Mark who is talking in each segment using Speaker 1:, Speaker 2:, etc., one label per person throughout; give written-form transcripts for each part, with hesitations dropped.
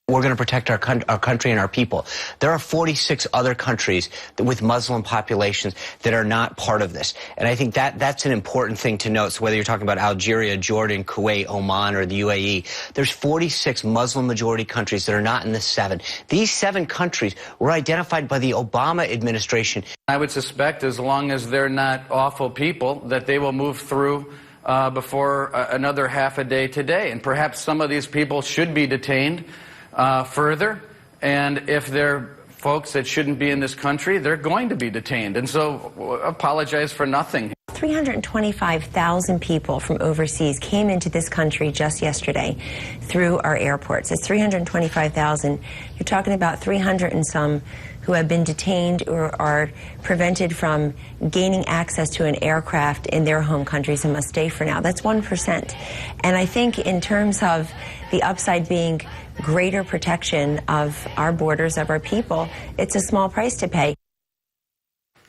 Speaker 1: We're going to protect our country and our people. There are 46 other countries with Muslim populations that are not part of this. And I think that's an important thing to note. So whether you're talking about Algeria, Jordan, Kuwait, Oman, or the UAE, there's 46 Muslim majority countries that are not in the 7. These 7 countries were identified by the Obama administration.
Speaker 2: I would suspect, as long as they're not awful people, that they will move through before another half a day today. And perhaps some of these people should be detained further, and if they're folks that shouldn't be in this country, they're going to be detained. And so apologize for nothing.
Speaker 3: 325,000 people from overseas came into this country just yesterday through our airports. It's 325,000. You're talking about 300 and some who have been detained or are prevented from gaining access to an aircraft in their home countries and must stay for now. That's 1%. And I think in terms of the upside being greater protection of our borders, of our people, it's a small price to pay.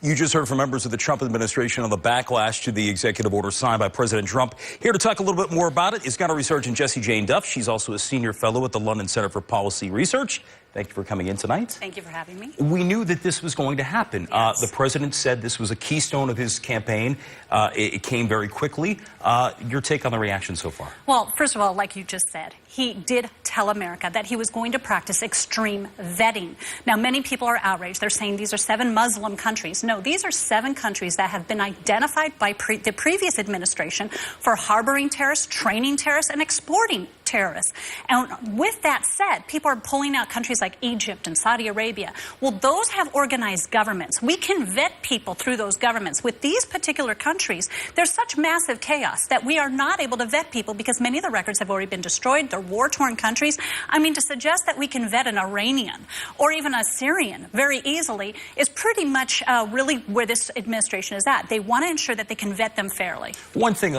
Speaker 4: You just heard from members of the Trump administration on the backlash to the executive order signed by President Trump. Here to talk a little bit more about it is Gunnery Sergeant Jessie Jane Duff. She's also a senior fellow at the London Center for Policy Research. Thank you for coming in tonight.
Speaker 5: Thank you for having me.
Speaker 4: We knew that this was going to happen.
Speaker 5: Yes.
Speaker 4: The president said this was a keystone of his campaign. It came very quickly. Your take on the reaction so far?
Speaker 5: Well, first of all, like you just said, he did tell America that he was going to practice extreme vetting. Now, many people are outraged. They're saying these are 7 Muslim countries. No, these are 7 countries that have been identified by the previous administration for harboring terrorists, training terrorists, and exporting terrorists. And with that said, people are pulling out countries like Egypt and Saudi Arabia. Well, those have organized governments. We can vet people through those governments. With these particular countries, there's such massive chaos that we are not able to vet people because many of the records have already been destroyed. They're war-torn countries. I mean, to suggest that we can vet an Iranian or even a Syrian very easily is pretty much really where this administration is at. They want to ensure that they can vet them fairly.
Speaker 4: One thing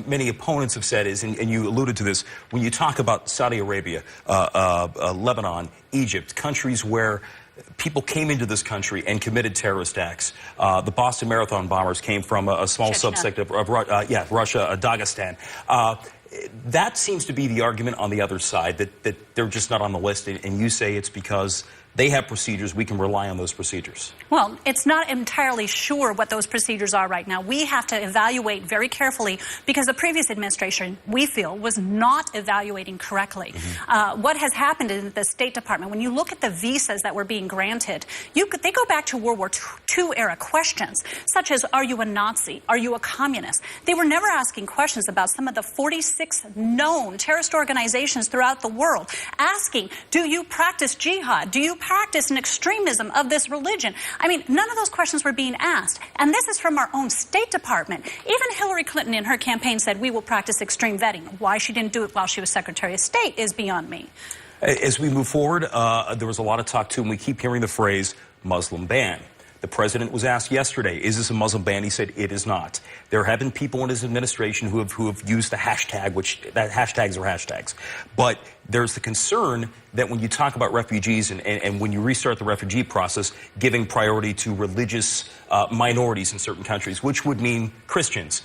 Speaker 4: many opponents have said is, and you alluded to this, when you talk about Saudi Arabia, Lebanon, Egypt, countries where people came into this country and committed terrorist acts. The Boston Marathon bombers came from a small subsect of Russia, Dagestan. That seems to be the argument on the other side, that they're just not on the list, and you say it's because they have procedures, we can rely on those procedures.
Speaker 5: Well, it's not entirely sure what those procedures are right now. We have to evaluate very carefully because the previous administration, we feel, was not evaluating correctly. What has happened in the State Department, when you look at the visas that were being granted, they go back to World War II era questions, such as, are you a Nazi? Are you a communist? They were never asking questions about some of the 46 known terrorist organizations throughout the world, asking, do you practice jihad? Do you practice an extremism of this religion? I mean, none of those questions were being asked. And this is from our own State Department. Even Hillary Clinton in her campaign said we will practice extreme vetting. Why she didn't do it while she was Secretary of State is beyond me.
Speaker 4: As we move forward, there was a lot of talk, too, and we keep hearing the phrase Muslim ban. The president was asked yesterday, is this a Muslim ban? He said it is not. There have been people in his administration who have used the hashtag, hashtags are hashtags. But there's the concern that when you talk about refugees and when you restart the refugee process, giving priority to religious minorities in certain countries, which would mean Christians,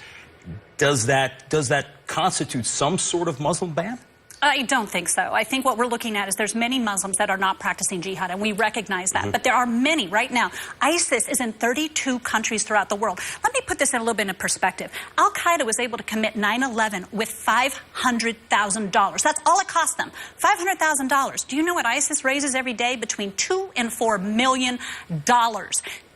Speaker 4: does that constitute some sort of Muslim ban?
Speaker 5: I don't think so. I think what we're looking at is there's many Muslims that are not practicing jihad, and we recognize that. But there are many right now. ISIS is in 32 countries throughout the world. Let me put this in a little bit of perspective. Al-Qaeda was able to commit 9/11 with $500,000. That's all it cost them, $500,000. Do you know what ISIS raises every day? Between $2 and $4 million.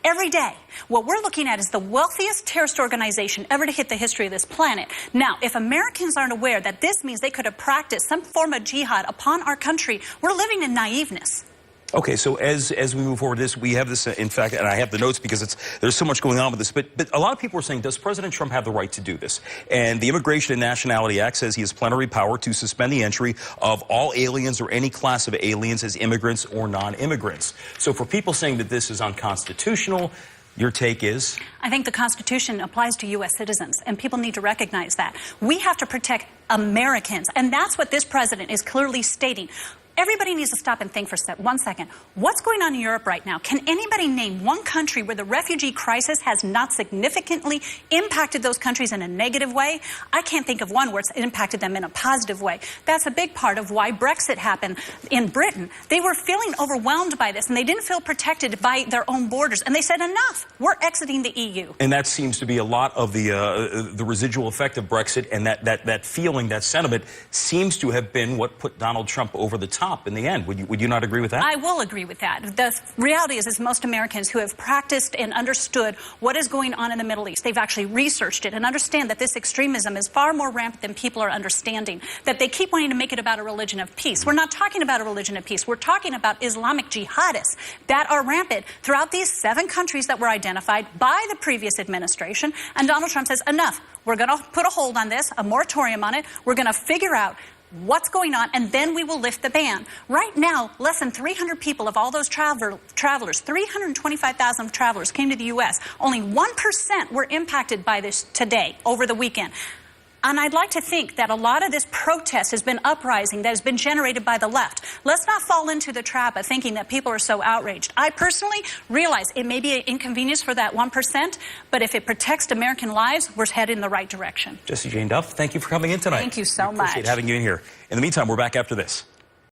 Speaker 5: Every day. What we're looking at is the wealthiest terrorist organization ever to hit the history of this planet. Now, if Americans aren't aware that this means they could have practiced some form of jihad upon our country, we're living in naiveness.
Speaker 4: Okay, so as we move forward, we have this, in fact, and I have the notes because there's so much going on with this, but a lot of people are saying, does President Trump have the right to do this? And the Immigration and Nationality Act says he has plenary power to suspend the entry of all aliens or any class of aliens as immigrants or non-immigrants. So for people saying that this is unconstitutional, your take is?
Speaker 5: I think the Constitution applies to U.S. citizens, and people need to recognize that. We have to protect Americans, and that's what this president is clearly stating. Everybody needs to stop and think for 1 second. What's going on in Europe right now? Can anybody name one country where the refugee crisis has not significantly impacted those countries in a negative way? I can't think of one where it's impacted them in a positive way. That's a big part of why Brexit happened in Britain. They were feeling overwhelmed by this, and they didn't feel protected by their own borders. And they said, enough, we're exiting the EU.
Speaker 4: And that seems to be a lot of the residual effect of Brexit, and that feeling, that sentiment, seems to have been what put Donald Trump over the top in the end. Would you not agree with that?
Speaker 5: I will agree with that. The reality is most Americans who have practiced and understood what is going on in the Middle East, they've actually researched it and understand that this extremism is far more rampant than people are understanding, that they keep wanting to make it about a religion of peace. We're not talking about a religion of peace. We're talking about Islamic jihadists that are rampant throughout these 7 countries that were identified by the previous administration. And Donald Trump says, enough. We're going to put a hold on this, a moratorium on it. We're going to figure out what's going on, and then we will lift the ban. Right now, less than 300 people of all those travelers, 325,000 travelers came to the U.S. Only 1% were impacted by this today, over the weekend. And I'd like to think that a lot of this protest has been uprising that has been generated by the left. Let's not fall into the trap of thinking that people are so outraged. I personally realize it may be an inconvenience for that 1%, but if it protects American lives, we're headed in the right direction.
Speaker 4: Jessie Jane Duff, thank you for coming in tonight.
Speaker 5: Thank you so much.
Speaker 4: Appreciate having you in here. In the meantime, we're back after this.